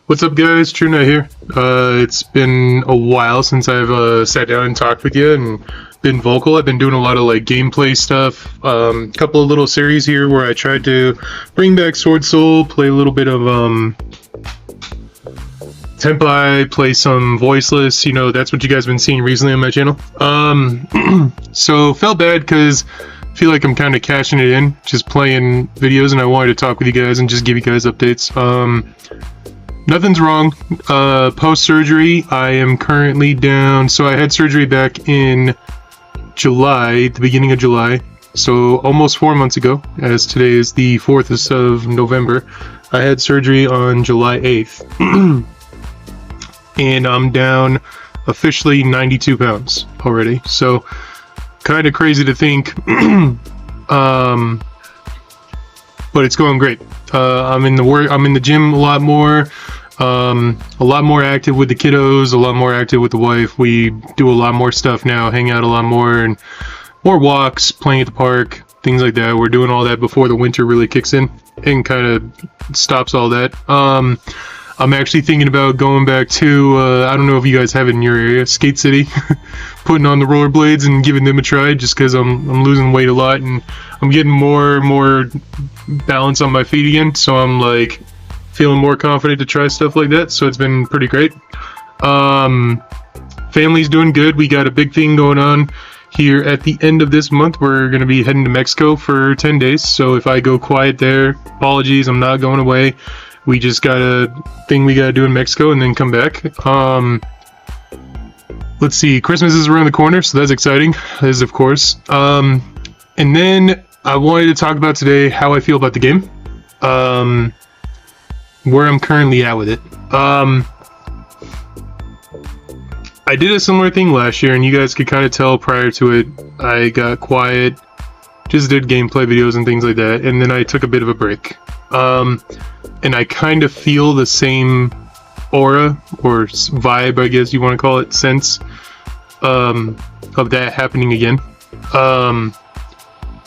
What's up, guys? True Knight here. It's been a while since I've sat down and talked with you and been vocal. I've been doing a lot of like gameplay stuff. A couple of little series here where I tried to bring back Sword Soul, play a little bit of Tempai, play some voiceless. You know, that's what you guys have been seeing recently on my channel. So felt bad because I feel like I'm kind of cashing it in, just playing videos, and I wanted to talk with you guys and just give you guys updates. Nothing's wrong. Post-surgery, I am currently down. So I had surgery back in July, the beginning of July. So almost 4 months ago, as today is the 4th of November. I had surgery on July 8th. And I'm down officially 92 pounds already. So kind of crazy to think. But it's going great. I'm in the gym a lot more active with the kiddos, a lot more active with the wife. We do a lot more stuff now, hang out a lot more, and more walks, playing at the park, things like that. We're doing all that before the winter really kicks in and kind of stops all that. I'm actually thinking about going back to, I don't know if you guys have it in your area, Skate City, putting on the rollerblades and giving them a try, just because I'm losing weight a lot and I'm getting more balance on my feet again, so I'm like feeling more confident to try stuff like that. So it's been pretty great. Family's doing good. We got a big thing going on here at the end of this month. We're going to be heading to Mexico for 10 days, so if I go quiet there, apologies, I'm not going away. We just got a thing we gotta do in Mexico and then come back. Let's see, Christmas is around the corner, so that's exciting, as of course. And then I wanted to talk about today how I feel about the game, where I'm currently at with it. I did a similar thing last year, and you guys could kind of tell prior to it, I got quiet, just did gameplay videos and things like that, and then I took a bit of a break. And I kind of feel the same aura or vibe, I guess you want to call it, sense of that happening again. I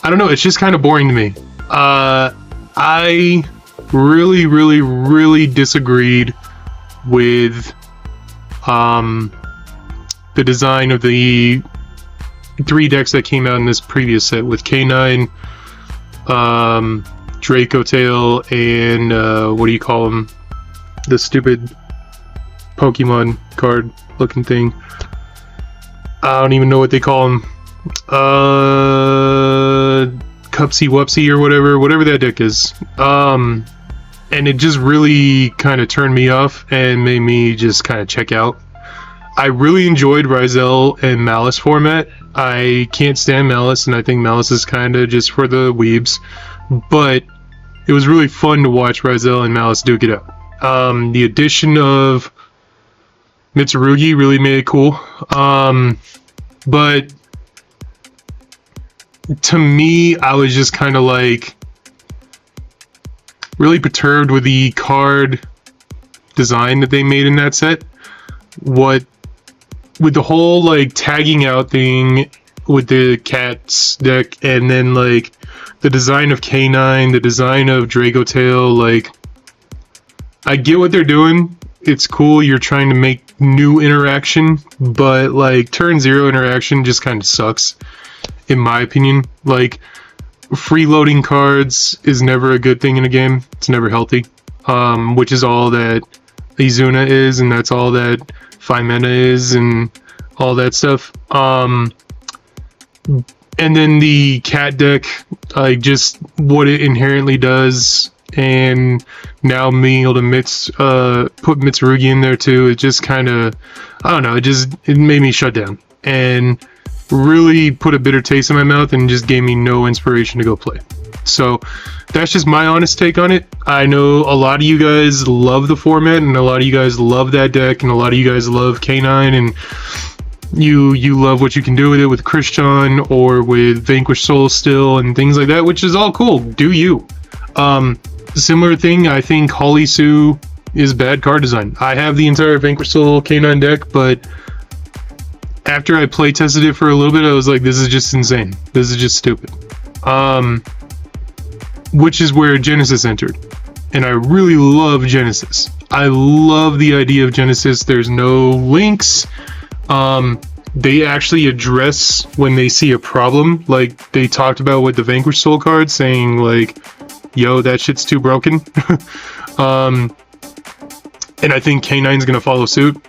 don't know, it's just kind of boring to me. I really disagreed with the design of the 3 decks that came out in this previous set with K9, Draco Tail, and what do you call them? The stupid Pokemon card looking thing. I don't even know what they call them. Cupsy Wupsy or whatever that deck is. And it just really kind of turned me off and made me just kind of check out. I really enjoyed Ryzel and Malice format. I can't stand Malice, and I think Malice is kind of just for the weebs. But it was really fun to watch Ryzel and Malice duke it out. The addition of Mitsurugi really made it cool. But to me, I was just kind of like really perturbed with the card design that they made in that set. With the whole like tagging out thing with the Cats deck, and then like the design of K9, the design of Draco Tail, like I get what they're doing. It's cool, you're trying to make new interaction, but like turn 0 interaction just kind of sucks, in my opinion. Like freeloading cards is never a good thing in a game. It's never healthy, which is all that Izuna is, and that's all that Femena is, and all that stuff. And then the cat deck, like just what it inherently does, and now being able to put Mitsurugi in there too, it just kind of, I don't know, it made me shut down and really put a bitter taste in my mouth and just gave me no inspiration to go play. So that's just my honest take on it. I know a lot of you guys love the format, and a lot of you guys love that deck, and a lot of you guys love K9, and you love what you can do with it with Christian or with Vanquish Soul still and things like that, which is all cool. Do you? Similar thing, I think Holly Sue is bad card design. I have the entire Vanquish Soul K9 deck, but after I play tested it for a little bit, I was like, this is just insane. This is just stupid. Which is where Genesis entered. And I really love Genesis. I love the idea of Genesis. There's no links. They actually address when they see a problem, like they talked about with the Vanquish Soul card, saying like, yo, that shit's too broken. And I think K9's gonna follow suit.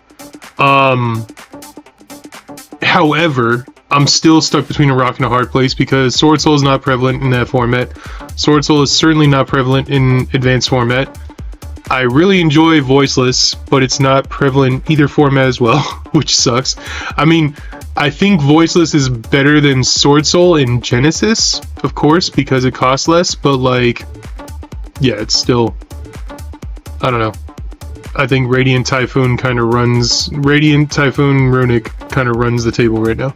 However, I'm still stuck between a rock and a hard place because Sword Soul is not prevalent in that format. Sword Soul is certainly not prevalent in advanced format. I really enjoy Voiceless, but it's not prevalent either format as well, which sucks. I mean, I think Voiceless is better than Sword Soul in Genesis, of course, because it costs less, but like, yeah, it's still, I don't know. I think Radiant Typhoon Runic kind of runs the table right now.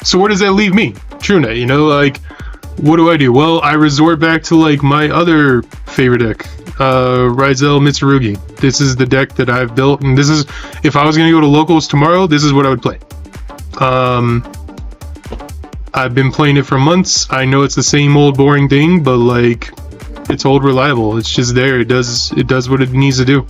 So where does that leave me? TrueNet, you know, like, what do? Well, I resort back to like my other favorite deck, Ryzel Mitsurugi. This is the deck that I've built, and this is, if I was gonna go to locals tomorrow, this is what I would play. I've been playing it for months. I know it's the same old boring thing, but like, it's old reliable. It's just there. It does what it needs to do.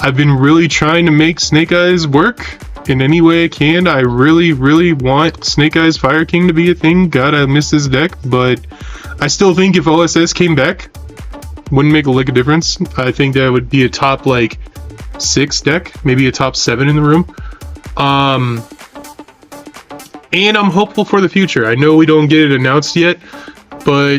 I've been really trying to make Snake Eyes work in any way I can. I really want Snake Eyes Fire King to be a thing. God, I miss this deck, but I still think if OSS came back, wouldn't make a lick of difference. I think that would be a top like 6 deck, maybe a top 7 in the room. And I'm hopeful for the future. I know we don't get it announced yet, but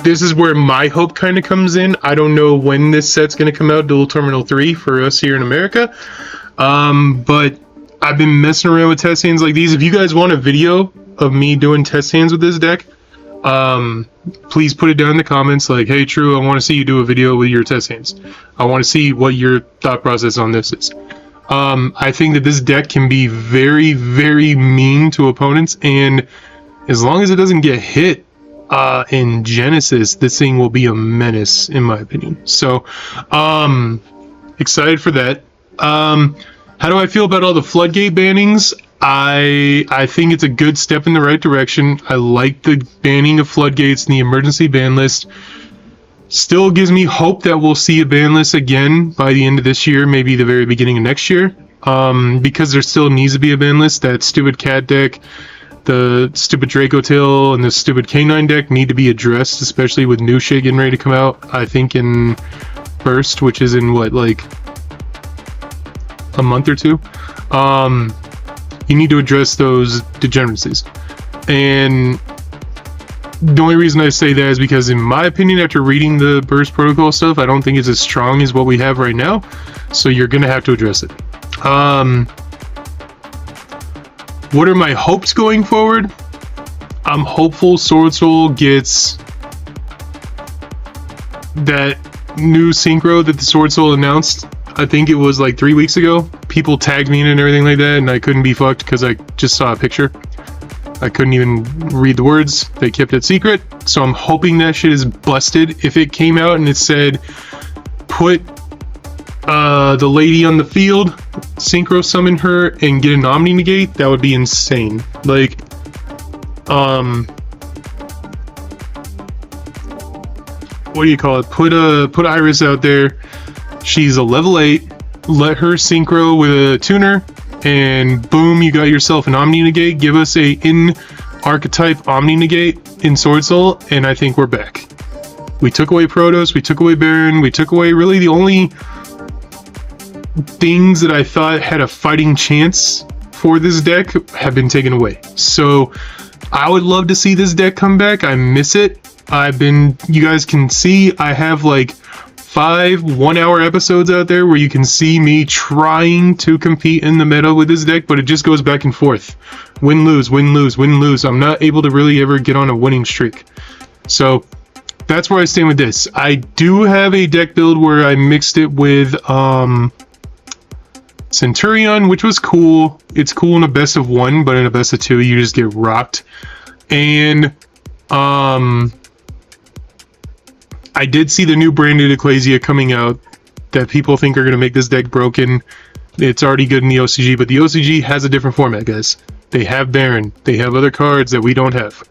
this is where my hope kind of comes in. I don't know when this set's going to come out, Dual Terminal 3 for us here in America. But I've been messing around with test hands like these. If you guys want a video of me doing test hands with this deck, please put it down in the comments like, hey, True, I want to see you do a video with your test hands. I want to see what your thought process on this is. I think that this deck can be very, very mean to opponents, and as long as it doesn't get hit in Genesis, this thing will be a menace in my opinion. So excited for that. How do I feel about all the floodgate bannings? I think it's a good step in the right direction. I like the banning of floodgates in the emergency ban list. Still gives me hope that we'll see a ban list again by the end of this year, maybe the very beginning of next year, because there still needs to be a ban list. That stupid cat deck, the stupid Draco Tail, and the stupid K9 deck need to be addressed, especially with new shit getting ready to come out, I think in Burst, which is in what, like a month or two. You need to address those degeneracies. And the only reason I say that is because, in my opinion, after reading the Burst Protocol stuff, I don't think it's as strong as what we have right now. So you're going to have to address it. What are my hopes going forward? I'm hopeful Sword Soul gets that new synchro that the Sword Soul announced. I think it was like 3 weeks ago. People tagged me in and everything like that, and I couldn't be fucked because I just saw a picture. I couldn't even read the words. They kept it secret. So I'm hoping that shit is busted. If it came out and it said, put the lady on the field, synchro summon her, and get an Omni Negate, that would be insane. Like, what do you call it? Put Iris out there. She's a level 8. Let her synchro with a tuner, and boom, you got yourself an Omni Negate. Give us a in-archetype Omni Negate in Sword Soul, and I think we're back. We took away Protoss, we took away Baron, we took away really the only things that I thought had a fighting chance for this deck have been taken away. So I would love to see this deck come back. I miss it. You guys can see I have like 5 1-hour episodes out there where you can see me trying to compete in the meta with this deck, but it just goes back and forth. Win, lose, win, lose, win, lose. I'm not able to really ever get on a winning streak. So that's where I stand with this. I do have a deck build where I mixed it with Centurion, which was cool. It's cool in a best of 1, but in a best of 2 you just get rocked. And I did see the new branded Ecclesia coming out that people think are going to make this deck broken. It's already good in the OCG, but the OCG has a different format, guys. They have Baron. They have other cards that we don't have.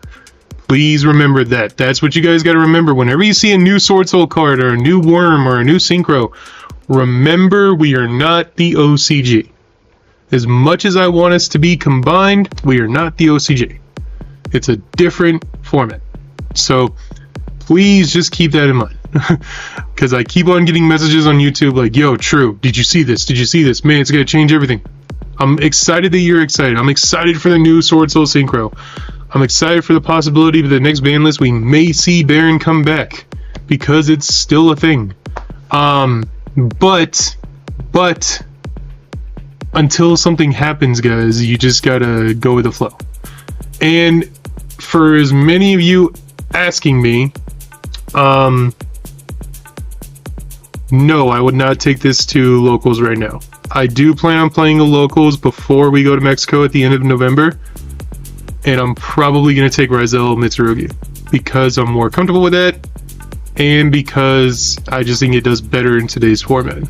Please remember that. That's what you guys got to remember. Whenever you see a new Sword Soul card or a new Worm or a new Synchro, remember we are not the OCG. As much as I want us to be combined, we are not the OCG. It's a different format. So please just keep that in mind. Because I keep on getting messages on YouTube like, yo, TRU, did you see this? Did you see this? Man, it's going to change everything. I'm excited that you're excited. I'm excited for the new Sword Soul Synchro. I'm excited for the possibility of the next ban list we may see Baron come back. Because it's still a thing. But until something happens, guys, you just gotta go with the flow. And for as many of you asking me, no, I would not take this to locals right now. I do plan on playing the locals before we go to Mexico at the end of November, and I'm probably going to take Rizel Mitsurugi because I'm more comfortable with that, and because I just think it does better in today's format.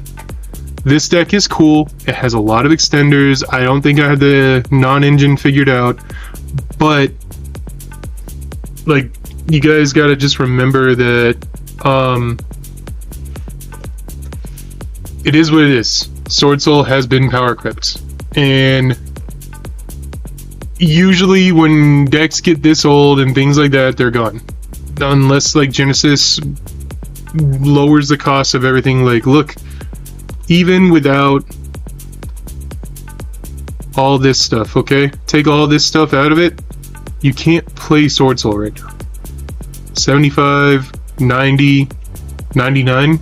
This deck is cool. It has a lot of extenders. I don't think I have the non-engine figured out, but like, you guys got to just remember that it is what it is. Sword Soul has been power crept, and usually when decks get this old and things like that, they're gone. Unless like Genesis lowers the cost of everything. Like, look, even without all this stuff, okay? Take all this stuff out of it, you can't play Sword Soul right now. 75, 90, 99,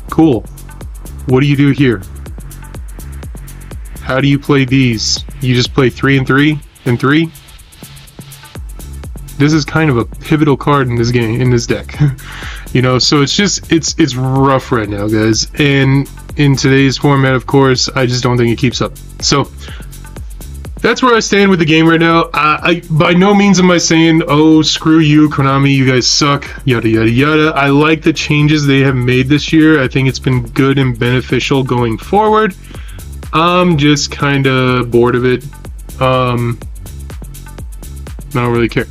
cool. What do you do here? How do you play these? You just play 3 and 3 and 3? This is kind of a pivotal card in this game, in this deck. You know, so it's just, it's rough right now, guys. And in today's format, of course, I just don't think it keeps up. So that's where I stand with the game right now. I by no means am I saying, oh, screw you, Konami, you guys suck, yada yada yada. I like the changes they have made this year. I think it's been good and beneficial going forward. I'm just kind of bored of it. I don't really care.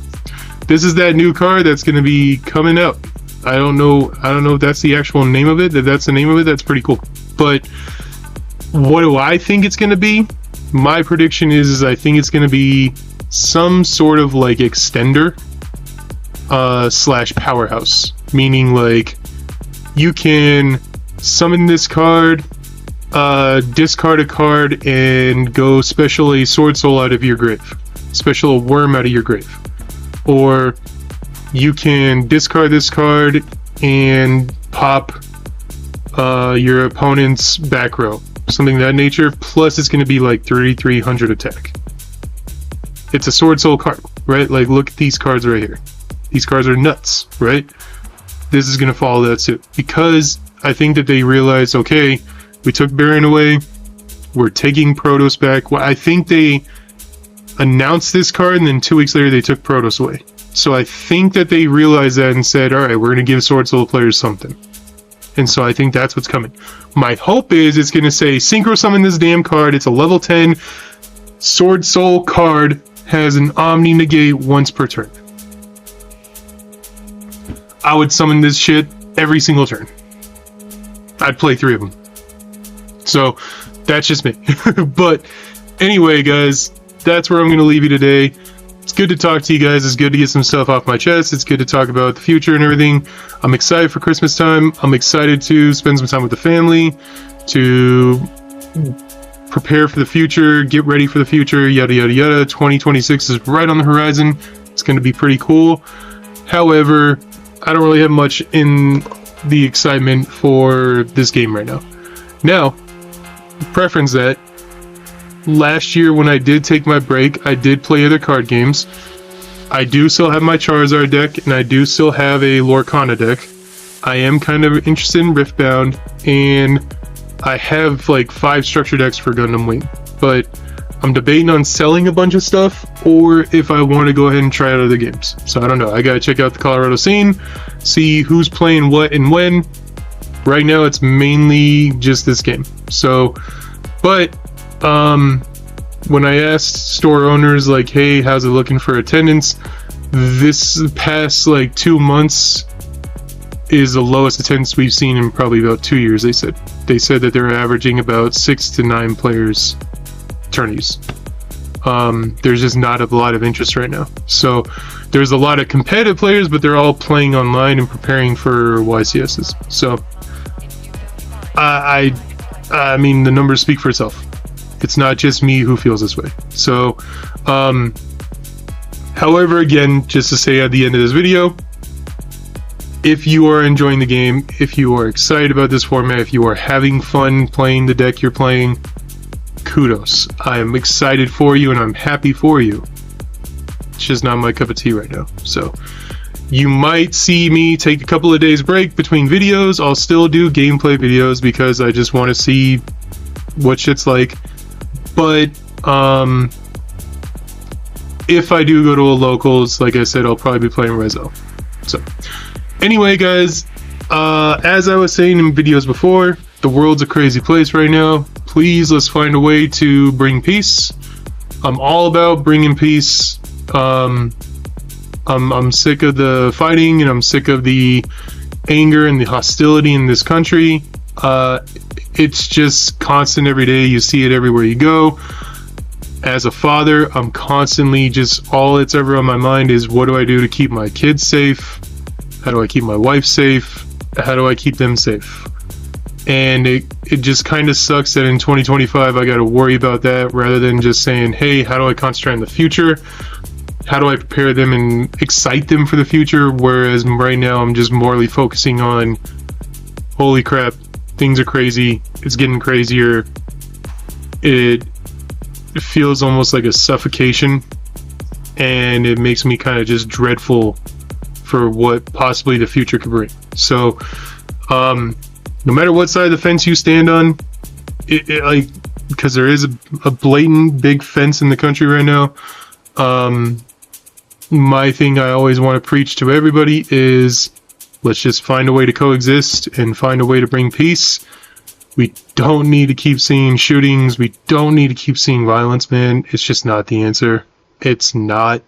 This is that new card that's going to be coming out. I don't know if that's the actual name of it. If that's the name of it, that's pretty cool. But what do I think it's going to be? My prediction is I think it's going to be some sort of like extender slash powerhouse, meaning like you can summon this card, discard a card, and go special a Sword Soul out of your grave, special a Worm out of your grave, or you can discard this card and pop your opponent's back row, something of that nature. Plus it's going to be like 3300 attack. It's a Sword Soul card, right? Like, look at these cards right here. These cards are nuts, right? This is going to follow that suit, because I think that they realized, okay, we took Baron away, we're taking Protoss back. Well, I think they announced this card and then 2 weeks later they took Protoss away. So I think that they realized that and said, alright, we're going to give Sword Soul players something. And so I think that's what's coming. My hope is it's going to say, Synchro Summon this damn card. It's a level 10 Sword Soul card. Has an Omni Negate once per turn. I would summon this shit every single turn. I'd play 3 of them. So that's just me. But anyway, guys, that's where I'm going to leave you today. It's good to talk to you guys. It's good to get some stuff off my chest. It's good to talk about the future and everything. I'm excited for Christmas time. I'm excited to spend some time with the family, to prepare for the future, get ready for the future, yada yada yada. 2026 is right on the horizon. It's going to be pretty cool. However, I don't really have much in the excitement for this game right now. Now, preference that last year when I did take my break, I did play other card games. I do still have my Charizard deck, and I do still have a Lorcana deck. I am kind of interested in Riftbound, and I have like 5 structure decks for Gundam Wing, but I'm debating on selling a bunch of stuff, or if I want to go ahead and try out other games. So I don't know. I gotta check out the Colorado scene, see who's playing what and when. Right now it's mainly just this game. So, but when I asked store owners like, hey, how's it looking for attendance, this past like 2 months is the lowest attendance we've seen in probably about 2 years. They said that they're averaging about 6 to 9 players tourneys. There's just not a lot of interest right now. So there's a lot of competitive players, but they're all playing online and preparing for YCSs. So I mean, the numbers speak for itself. It's not just me who feels this way. So however, again, just to say at the end of this video, if you are enjoying the game, if you are excited about this format, if you are having fun playing the deck you're playing, kudos. I am excited for you and I'm happy for you. It's just not my cup of tea right now. So you might see me take a couple of days break between videos. I'll still do gameplay videos because I just want to see what shit's like. But if I do go to a locals, like I said, I'll probably be playing Rezo. So anyway, guys, as I was saying in videos before, the world's a crazy place right now. Please, let's find a way to bring peace. I'm all about bringing peace. I'm sick of the fighting, and I'm sick of the anger and the hostility in this country. It's just constant every day. You see it everywhere you go. As a father, I'm constantly just, all that's ever on my mind is, what do I do to keep my kids safe? How do I keep my wife safe? How do I keep them safe? And it just kind of sucks that in 2025 I got to worry about that, rather than just saying, hey, how do I concentrate on the future? How do I prepare them and excite them for the future? Whereas right now I'm just morally focusing on, holy crap, things are crazy. It's getting crazier. It feels almost like a suffocation, and it makes me kind of just dreadful for what possibly the future could bring. So no matter what side of the fence you stand on, like, because there is a blatant big fence in the country right now, my thing I always want to preach to everybody is, let's just find a way to coexist and find a way to bring peace. We don't need to keep seeing shootings. We don't need to keep seeing violence, man. It's just not the answer. It's not.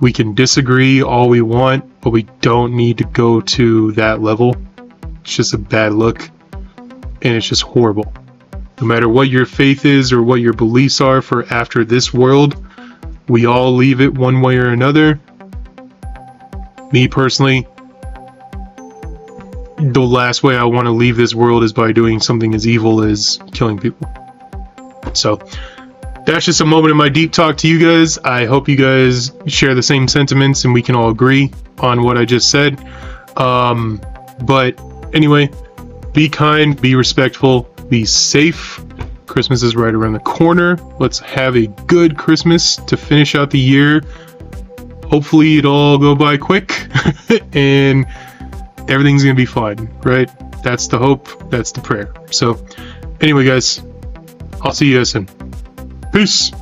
We can disagree all we want, but we don't need to go to that level. It's just a bad look, and it's just horrible. No matter what your faith is or what your beliefs are for after this world, we all leave it one way or another. Me personally, the last way I want to leave this world is by doing something as evil as killing people. So that's just a moment of my deep talk to you guys. I hope you guys share the same sentiments and we can all agree on what I just said. But anyway, be kind, be respectful, be safe. Christmas is right around the corner. Let's have a good Christmas to finish out the year. Hopefully it'll all go by quick and everything's gonna be fine, right? That's the hope, that's the prayer. So anyway, guys, I'll see you guys soon. Peace.